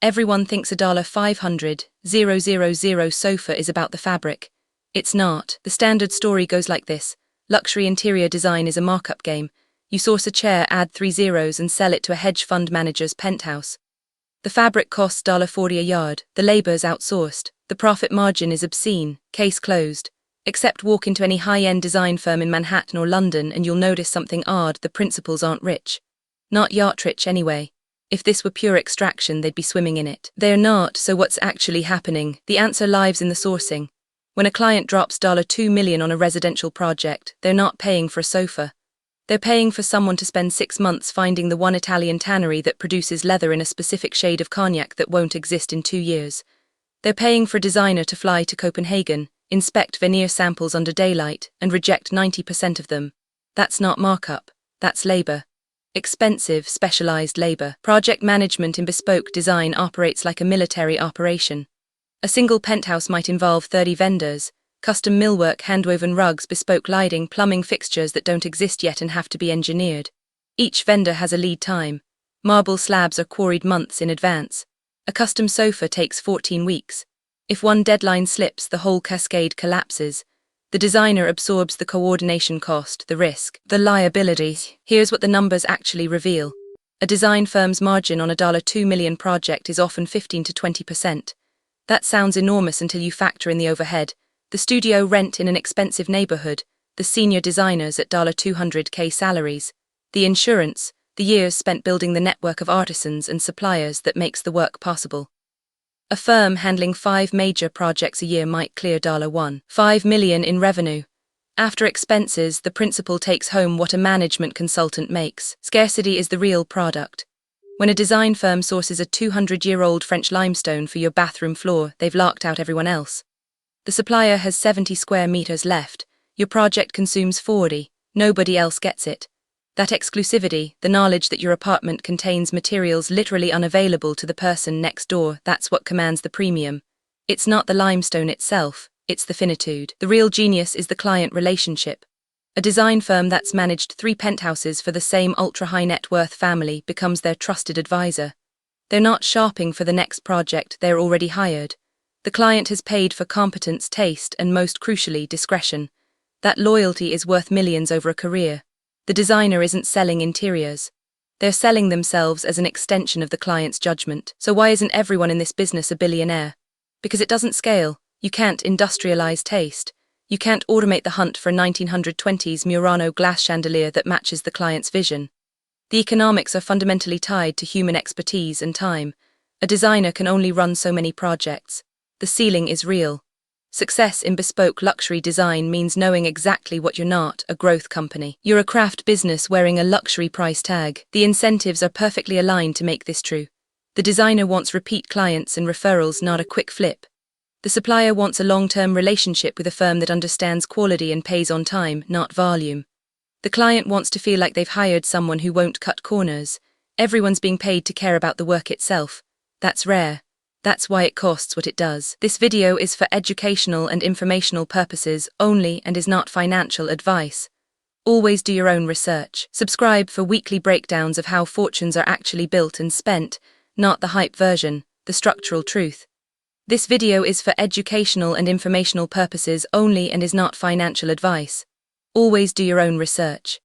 Everyone thinks a $500,000 sofa is about the fabric. It's not. The standard story goes like this. Luxury interior design is a markup game. You source a chair, add 3 zeros and sell it to a hedge fund manager's penthouse. The fabric costs $40 a yard, the labor's outsourced, the profit margin is obscene, case closed. Except walk into any high-end design firm in Manhattan or London and you'll notice something odd: the principals aren't rich. Not yacht rich anyway. If this were pure extraction, they'd be swimming in it. They're not, so what's actually happening? The answer lies in the sourcing. When a client drops $2 million on a residential project, they're not paying for a sofa. They're paying for someone to spend 6 months finding the one Italian tannery that produces leather in a specific shade of cognac that won't exist in 2 years. They're paying for a designer to fly to Copenhagen, inspect veneer samples under daylight, and reject 90% of them. That's not markup, that's labor. Expensive, specialized labor. Project management in bespoke design operates like a military operation. A single penthouse might involve 30 vendors, custom millwork, handwoven rugs, bespoke lighting, plumbing fixtures that don't exist yet and have to be engineered. Each vendor has a lead time. Marble slabs are quarried months in advance. A custom sofa takes 14 weeks. If one deadline slips, the whole cascade collapses. The designer absorbs the coordination cost, the risk, the liability. Here's what the numbers actually reveal. A design firm's margin on a $2 million project is often 15 to 20%. That sounds enormous until you factor in the overhead, the studio rent in an expensive neighborhood, the senior designers at $200K salaries, the insurance, the years spent building the network of artisans and suppliers that makes the work possible. A firm handling 5 major projects a year might clear $1.5 million in revenue. After expenses, the principal takes home what a management consultant makes. Scarcity is the real product. When a design firm sources a 200-year-old French limestone for your bathroom floor, they've locked out everyone else. The supplier has 70 square meters left. Your project consumes 40. Nobody else gets it. That exclusivity, the knowledge that your apartment contains materials literally unavailable to the person next door, that's what commands the premium. It's not the limestone itself, it's the finitude. The real genius is the client relationship. A design firm that's managed 3 penthouses for the same ultra-high net worth family becomes their trusted advisor. They're not shopping for the next project, they're already hired. The client has paid for competence, taste, and most crucially, discretion. That loyalty is worth millions over a career. The designer isn't selling interiors. They're selling themselves as an extension of the client's judgment. So why isn't everyone in this business a billionaire? Because it doesn't scale. You can't industrialize taste. You can't automate the hunt for a 1920s Murano glass chandelier that matches the client's vision. The economics are fundamentally tied to human expertise and time. A designer can only run so many projects. The ceiling is real. Success in bespoke luxury design means knowing exactly what you're not: a growth company. You're a craft business wearing a luxury price tag. The incentives are perfectly aligned to make this true. The designer wants repeat clients and referrals, not a quick flip. The supplier wants a long-term relationship with a firm that understands quality and pays on time, not volume. The client wants to feel like they've hired someone who won't cut corners. Everyone's being paid to care about the work itself. That's rare. That's why it costs what it does. This video is for educational and informational purposes only and is not financial advice. Always do your own research. Subscribe for weekly breakdowns of how fortunes are actually built and spent, not the hype version, the structural truth. This video is for educational and informational purposes only and is not financial advice. Always do your own research.